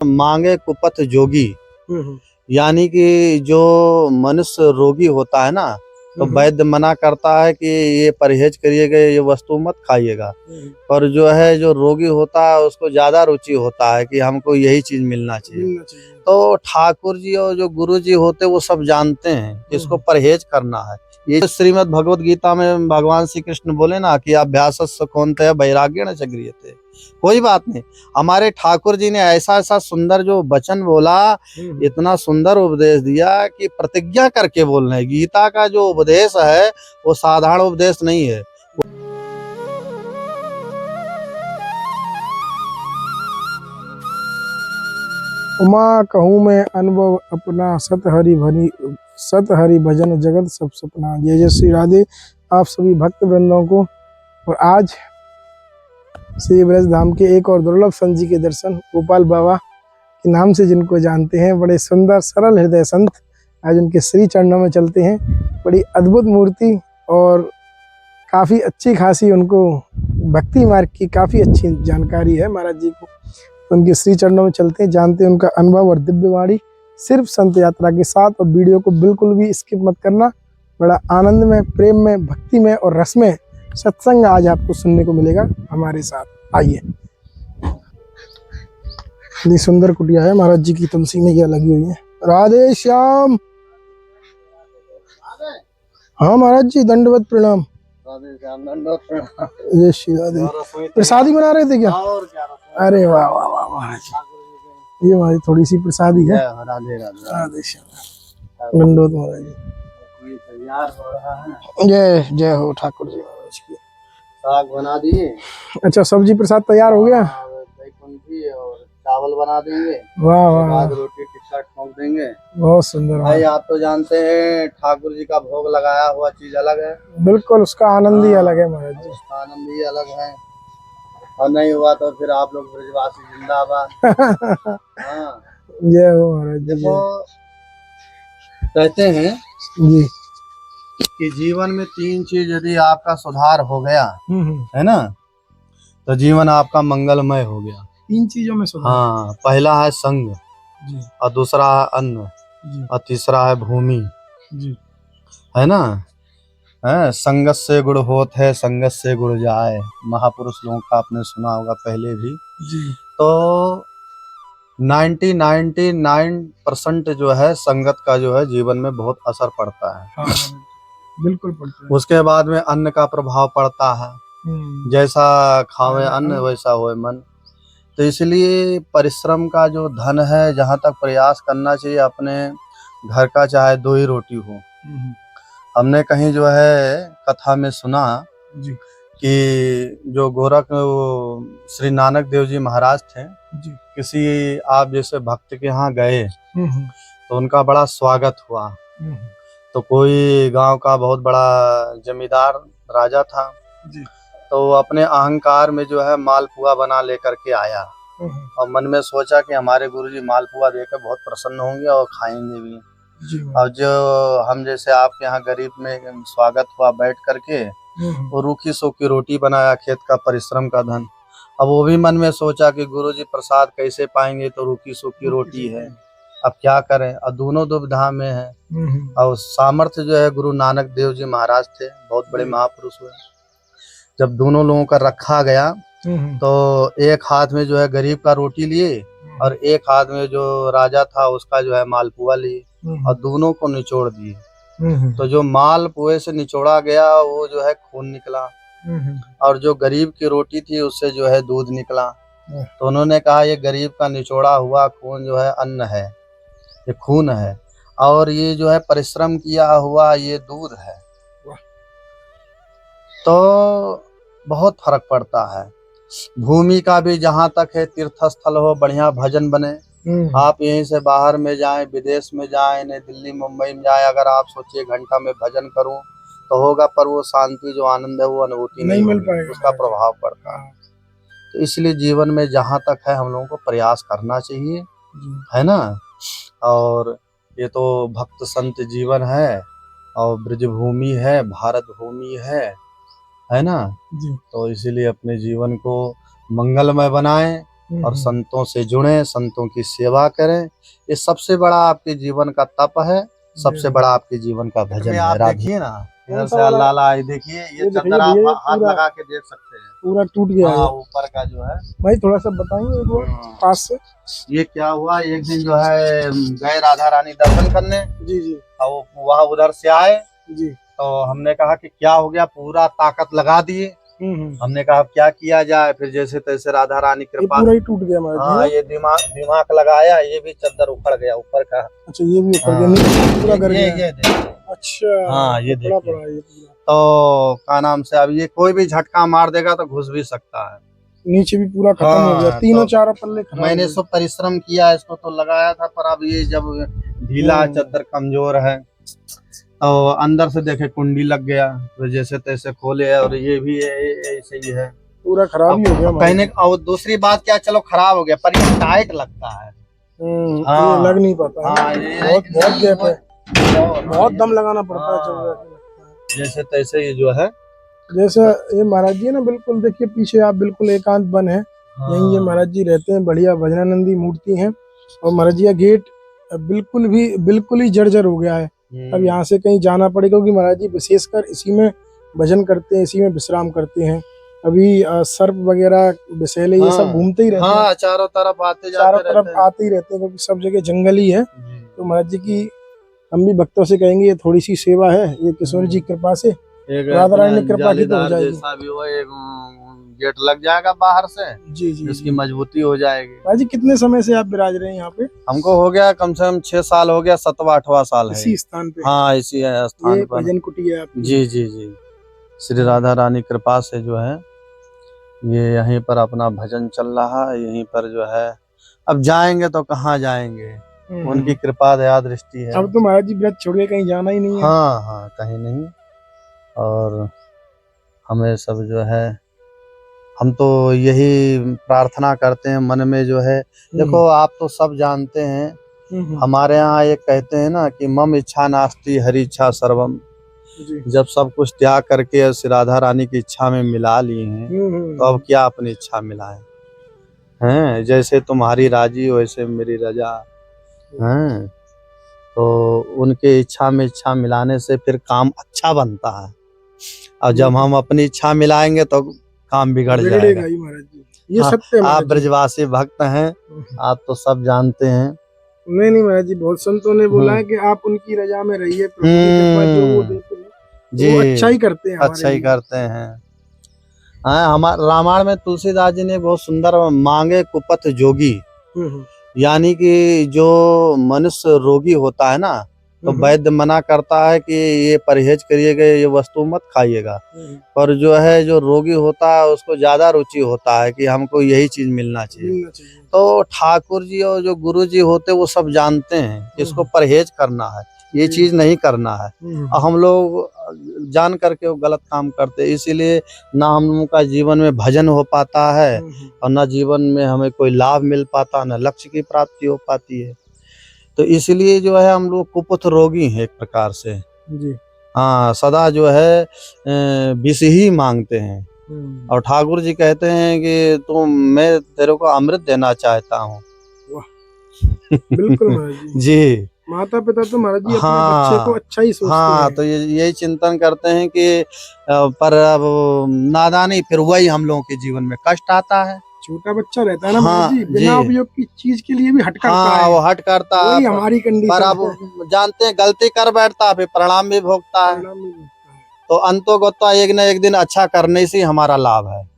मांगे कुपथ जोगी। हम्म, यानी कि जो मनुष्य रोगी होता है ना, तो वैद्य मना करता है कि ये परहेज करिएगा, ये वस्तु मत खाइएगा। और जो है जो रोगी होता है उसको ज्यादा रुचि होता है कि हमको यही चीज मिलना चाहिए। तो ठाकुर जी और जो गुरु जी होते वो सब जानते हैं कि इसको परहेज करना है। ये श्रीमद् भगवत गीता में भगवान श्री कृष्ण बोले ना कि अभ्यासस्य कौन्तेय वैराग्येण च गृह्यते। कोई बात नहीं, हमारे ठाकुर जी ने ऐसा ऐसा सुंदर जो वचन बोला, इतना सुंदर उपदेश दिया कि प्रतिज्ञा करके बोलना है। गीता का जो उपदेश है वो साधारण उपदेश नहीं है। उमा कहूँ मैं अनुभव अपना, सत हरि भजन जगत सब सपना। जय जय श्री राधे आप सभी भक्त वृंदों को। और आज श्री ब्रज धाम के एक और दुर्लभ संत जी के दर्शन, गोपाल बाबा के नाम से जिनको जानते हैं, बड़े सुंदर सरल हृदय संत, आज उनके श्री चरणों में चलते हैं। बड़ी अद्भुत मूर्ति और काफ़ी अच्छी खासी उनको भक्ति मार्ग की काफ़ी अच्छी जानकारी है महाराज जी को। उनके श्री चरणों में चलते हैं, जानते हैं उनका अनुभव और दिव्यवाणी सिर्फ संत यात्रा के साथ। और वीडियो को बिल्कुल भी स्किप मत करना। बड़ा आनंद में, प्रेम में, भक्ति में और रस में सत्संग आज आपको सुनने को मिलेगा हमारे साथ। आइए। इतनी सुंदर कुटिया है महाराज जी की, तुलसी मैया लगी हुई है। राधे श्याम। हाँ महाराज जी, दंडवत प्रणाम। जय श्री राधे। प्रसादी बना रहे थे क्या? अरे वाह वाह वाह महाराज जी, ये हमारी थोड़ी सी प्रसादी है। राधे राधे। राधे श्याम। दंडवत महाराज जी। तैयार हो रहा है। जय जय हो ठाकुर जी महाराज की। साग बना दिए। अच्छा, सब्जी प्रसाद तैयार हो गया। बैकुंठी और चावल बना देंगे। वाह वाह, बाद रोटी टिक्का ठोक देंगे। बहुत सुंदर भाई आप तो जानते हैं ठाकुर जी का भोग लगाया हुआ चीज अलग है। बिल्कुल, उसका आनंद ही अलग है महाराज जी। उसका आनंद ही अलग है। और नहीं हुआ तो फिर आप लोग ब्रजवासी जिंदाबाद। हाँ, जय हो महाराज जी। देखो कहते हैं जी कि जीवन में 3 चीज यदि आपका सुधार हो गया है ना, तो जीवन आपका मंगलमय हो गया। 3 चीजों में सुधार। हाँ, पहला है संग जी और दूसरा है अन्न जी और तीसरा है भूमि, जी। है ना। है संगत से गुण होत है, संगत से गुण जाए। महापुरुष लोगों का आपने सुना होगा पहले भी। जी। तो 99% जो है संगत का जो है जीवन में बहुत असर पड़ता है। हाँ, बिल्कुल पड़ता है। उसके बाद में अन्न का प्रभाव पड़ता है। जैसा खावे अन्न वैसा होए मन। तो इसलिए परिश्रम का जो धन है, जहाँ तक प्रयास करना चाहिए अपने घर का चाहे 2 ही रोटी हो। हमने कहीं जो है कथा में सुना जी कि जो गोरख श्री नानक देव जी महाराज थे जी। किसी आप जैसे भक्त के यहाँ गए तो उनका बड़ा स्वागत हुआ। तो कोई गांव का बहुत बड़ा जमींदार राजा था जी। तो वो अपने अहंकार में जो है मालपुआ बना लेकर के आया और मन में सोचा कि हमारे गुरुजी मालपुआ देकर बहुत प्रसन्न होंगे और खाएंगे भी। और जो हम जैसे आपके यहाँ गरीब में स्वागत हुआ बैठ करके, वो रूखी सूखी रोटी बनाया, खेत का परिश्रम का धन। अब वो भी मन में सोचा कि गुरुजी प्रसाद कैसे पाएंगे, तो रूखी सूखी रोटी है, अब क्या करें। और दोनों दुविधा में है। और सामर्थ्य जो है गुरु नानक देव जी महाराज थे, बहुत बड़े महापुरुष हुए। जब दोनों लोगों का रखा गया तो एक हाथ में जो है गरीब का रोटी लिए और एक हाथ में जो राजा था उसका जो है मालपुआ लिए और दोनों को निचोड़ दिए। तो जो मालपुए से निचोड़ा गया वो जो है खून निकला और जो गरीब की रोटी थी उससे जो है दूध निकला। तो उन्होंने कहा ये गरीब का निचोड़ा हुआ खून जो है अन्न है, ये खून है, और ये जो है परिश्रम किया हुआ ये दूध है। तो बहुत फर्क पड़ता है। भूमि का भी जहाँ तक है तीर्थ स्थल हो, बढ़िया भजन बने। आप यहीं से बाहर में जाएं, विदेश में जाएं, नहीं दिल्ली मुंबई में जाएं, अगर आप सोचिए घंटा में भजन करूं तो होगा, पर वो शांति जो आनंद है वो अनुभूति नहीं मिल पाएगी, उसका प्रभाव पड़ता है। तो इसलिए जीवन में जहाँ तक है हम लोगों को प्रयास करना चाहिए, है ना। और ये तो भक्त संत जीवन है और ब्रज भूमि है, भारत भूमि है ना जी। तो इसीलिए अपने जीवन को मंगलमय बनाएं, और संतों से जुड़ें, संतों की सेवा करें। ये सबसे बड़ा आपके जीवन का तप है, सबसे बड़ा आपके जीवन का भजन है। आप देखिए ना, इधर से अल्लाह देखिए, ये चादर आप हाथ लगा के देख सकते हैं, पूरा टूट गया है ऊपर का जो है। भाई थोड़ा सा बताएंगे वो पास से। ये क्या हुआ, एक दिन जो है गए राधा रानी दर्शन करने। जी जी। और वहाँ उधर से आए जी। तो हमने कहा कि क्या हो गया, पूरा ताकत लगा दिए। हमने कहा क्या किया जाए, फिर जैसे तैसे राधा रानी कृपा, पूरा ही टूट गया। हाँ, ये दिमाग लगाया, ये भी चादर उखड़ गया ऊपर का। अच्छा, ये भी उखड़ गया, पूरा कर गया। ये देखिए। अच्छा, हाँ, ये देखिए। ये तो क्या नाम से, अब ये कोई भी झटका मार देगा तो घुस भी सकता है। नीचे भी पूरा खत्म हो गया, तीनों चारों पल्ले खराब। मैंने सब परिश्रम किया, इसको तो लगाया था, पर अब ये जब ढीला, चादर कमजोर है, तो अंदर से देखे कुंडी लग गया, तो जैसे तैसे खोले, और ये भी ऐसे ही है, पूरा खराब ही हो गया कहने। और दूसरी बात क्या, चलो खराब हो गया, पर ये टाइट लगता है। हाँ, ये लग नहीं पाता। हाँ, बहुत गैप है, बहुत दम लगाना पड़ता है। जैसे तैसे ये जो है, जैसे ये महाराज जी है ना, बिल्कुल देखिए पीछे आप, बिल्कुल एकांत वन है। यहीं ये महाराज जी रहते हैं, बढ़िया भजनानंदी मूर्ति है। और महाराज जी का गेट बिल्कुल ही जर्जर हो गया है। अब यहाँ से कहीं जाना पड़ेगा, क्योंकि महाराज जी विशेषकर इसी में भजन करते हैं, इसी में विश्राम करते हैं। अभी सर्प वगैरह विषैले ये सब घूमते ही रहते हैं, चारों तरफ आते ही रहते हैं, क्योंकि सब जगह जंगल ही है। तो महाराज जी की हम भी भक्तों से कहेंगे, ये थोड़ी सी सेवा है, ये किशोर जी कृपा से, राधा रानी कृपा की तो हो जाएगी। जैसा भी हो, एक गेट लग जाएगा बाहर से, जी जी, इसकी मजबूती हो जाएगी। महाराज जी कितने समय से आप विराज रहे हैं यहाँ पे? हमको हो गया कम से कम 6 साल हो गया, 7वां 8वां साल है इसी स्थान पे। हाँ, इसी स्थान पर भजन कुटिया आपकी। जी जी जी, श्री राधा रानी कृपा से जो है ये यहीं पर अपना भजन चल रहा है। यहीं पर जो है, अब जाएंगे तो कहाँ जाएंगे, उनकी कृपा दया दृष्टि है। अब तो महाराज जी व्रत छोड़ के कहीं जाना ही नहीं है। हाँ हाँ, कहीं नहीं। और हमें सब जो है, हम तो यही प्रार्थना करते हैं मन में जो है। देखो, आप तो सब जानते हैं, हमारे यहाँ एक कहते हैं ना कि मम इच्छा नास्ति हरि इच्छा सर्वम। जब सब कुछ त्याग करके श्री राधा रानी की इच्छा में मिला लिए हैं, तो अब क्या अपनी इच्छा मिलाएं हैं। जैसे तुम्हारी राजी वैसे मेरी रजा हैं। तो उनके इच्छा में इच्छा मिलाने से फिर काम अच्छा बनता है, और जब हम अपनी इच्छा मिलाएंगे तो काम बिगड़ जाएगा। ये सत्य है। आप ब्रजवासी भक्त हैं, आप तो सब जानते हैं। नहीं महाराज जी, बहुत संतों ने बोला है कि आप उनकी रजा में रहिए, प्रभु की कृपा जो वो देते हैं, जी, वो अच्छा ही करते हैं, अच्छा ही करते हैं। हाँ, हमारे रामायण में तुलसीदास जी ने बहुत सुंदर, मांगे कुपथ जोगी, यानी कि जो मनुष्य रोगी होता है ना, तो वैद्य मना करता है कि ये परहेज करिएगा, ये वस्तु मत खाइएगा। पर जो है, जो रोगी होता है उसको ज्यादा रुचि होता है कि हमको यही चीज मिलना चाहिए। तो ठाकुर जी और जो गुरु जी होते वो सब जानते हैं इसको परहेज करना है, ये चीज नहीं करना है। और हम लोग जान करके वो गलत काम करते, इसीलिए ना हम लोगों का जीवन में भजन हो पाता है, और ना जीवन में हमें कोई लाभ मिल पाता, ना लक्ष्य की प्राप्ति हो पाती है। तो इसलिए जो है हम लोग कुपथ रोगी हैं एक प्रकार से जी। हाँ, सदा जो है विष ही मांगते हैं। और ठाकुर जी कहते हैं कि मैं तेरे को अमृत देना चाहता हूँ। बिल्कुल जी, माता पिता तो महाराज जी अपने बच्चे को अच्छा ही सोचते हैं। तो यही चिंतन करते हैं कि पर अब नादानी, फिर वही हम लोगों के जीवन में कष्ट आता है। छोटा बच्चा रहता है ना महाराज जी, बिना उपयोग की चीज के लिए भी हट करता है। वो हट करता है, वही हमारी कंडीशन। पर अब जानते हैं गलती कर बैठता है, फिर परिणाम भी भोगता है। तो अंतोगत्वा एक न एक दिन अच्छा करने से हमारा लाभ है।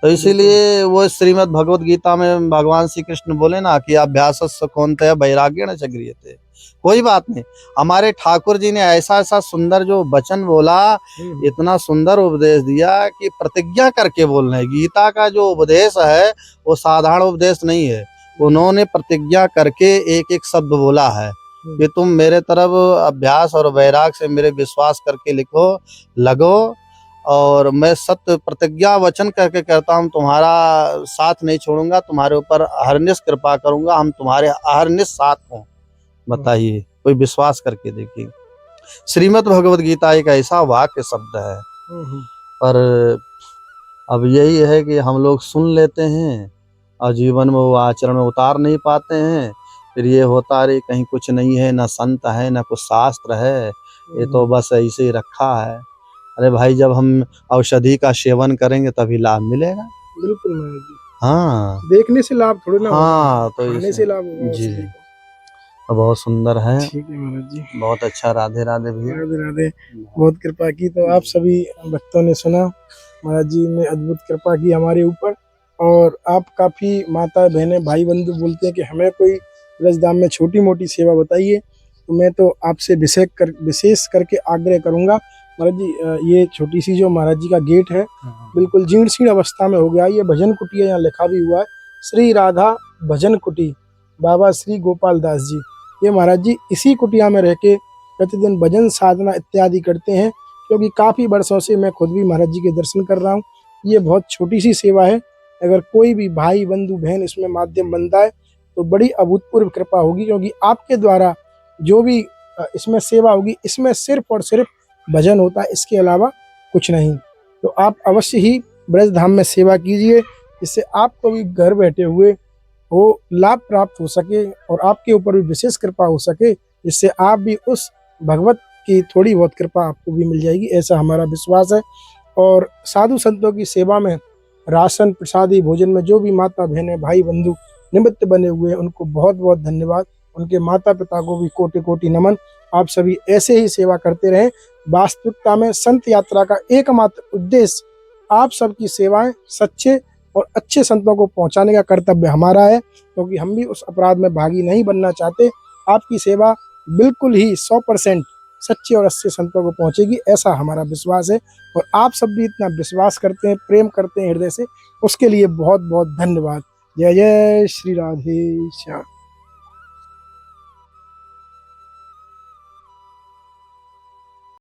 तो इसीलिए वो श्रीमद् भगवत गीता में भगवान श्री कृष्ण बोले ना कि अभ्यास कौनते वैराग्य न चक्रियते। कोई बात नहीं, हमारे ठाकुर जी ने ऐसा ऐसा सुंदर जो वचन बोला, इतना सुंदर उपदेश दिया कि प्रतिज्ञा करके बोलना है। गीता का जो उपदेश है वो साधारण उपदेश नहीं है। उन्होंने प्रतिज्ञा करके एक एक शब्द बोला है कि तुम मेरे तरफ अभ्यास और वैराग से मेरे विश्वास करके लिखो लगो, और मैं सत्य प्रतिज्ञा वचन करके कहता हूँ तुम्हारा साथ नहीं छोड़ूंगा, तुम्हारे ऊपर अहरनिश कृपा करूंगा, हम तुम्हारे अहरनिश साथ हों। बताइए, कोई विश्वास करके देखिए। श्रीमद् भगवत गीता एक ऐसा वाक्य शब्द है। पर अब यही है कि हम लोग सुन लेते हैं और जीवन में वो आचरण में उतार नहीं पाते हैं। फिर ये होता अरे कहीं कुछ नहीं है, ना संत है ना कुछ शास्त्र है, ये तो बस ऐसे ही रखा है। अरे भाई जब हम औषधि का सेवन करेंगे तभी लाभ मिलेगा। बिल्कुल महाराज जी, हाँ देखने से लाभ थोड़ी ना होगा, हाँ, तो खाने से लाभ होगा जी औषधि को। तो बहुत सुंदर है। ठीक है महाराज जी, बहुत अच्छा। राधे राधे भैया। राधे राधे। बहुत कृपा की। तो आप सभी भक्तों ने सुना, महाराज जी ने अद्भुत कृपा की हमारे ऊपर। और आप काफी माता बहनें भाई बंधु बोलते हैं कि हमें कोई ब्रजधाम में छोटी मोटी सेवा बताइए, तो मैं तो आपसे विशेष करके आग्रह करूंगा महाराज जी, ये छोटी सी जो महाराज जी का गेट है बिल्कुल जीर्ण शीर्ण अवस्था में हो गया। ये भजन कुटिया यहाँ लिखा भी हुआ है, श्री राधा भजन कुटी बाबा श्री गोपाल दास जी। ये महाराज जी इसी कुटिया में रह के प्रतिदिन भजन साधना इत्यादि करते हैं, क्योंकि काफी वर्षों से मैं खुद भी महाराज जी के दर्शन कर रहा हूँ। ये बहुत छोटी सी सेवा है, अगर कोई भी भाई बंधु बहन इसमें माध्यम बनता है तो बड़ी अभूतपूर्व कृपा होगी, क्योंकि आपके द्वारा जो भी इसमें सेवा होगी इसमें सिर्फ और सिर्फ भजन होता है, इसके अलावा कुछ नहीं। तो आप अवश्य ही ब्रज धाम में सेवा कीजिए, जिससे आपको भी घर बैठे हुए वो लाभ प्राप्त हो सके और आपके ऊपर भी विशेष कृपा हो सके, जिससे आप भी उस भगवत की थोड़ी बहुत कृपा आपको भी मिल जाएगी, ऐसा हमारा विश्वास है। और साधु संतों की सेवा में राशन प्रसादी भोजन में जो भी माता बहनें भाई बंधु निमित्त बने हुए हैं उनको बहुत बहुत धन्यवाद। उनके माता पिता को भी कोटि कोटि नमन। आप सभी ऐसे ही सेवा करते रहें। वास्तविकता में संत यात्रा का एकमात्र उद्देश्य आप सबकी सेवाएं सच्चे और अच्छे संतों को पहुंचाने का कर्तव्य हमारा है, क्योंकि हम भी उस अपराध में भागी नहीं बनना चाहते। आपकी सेवा बिल्कुल ही 100% सच्चे और अच्छे संतों को पहुंचेगी, ऐसा हमारा विश्वास है। और आप सब भी इतना विश्वास करते हैं, प्रेम करते हैं हृदय से, उसके लिए बहुत बहुत धन्यवाद। जय जय श्री राधे श्याम।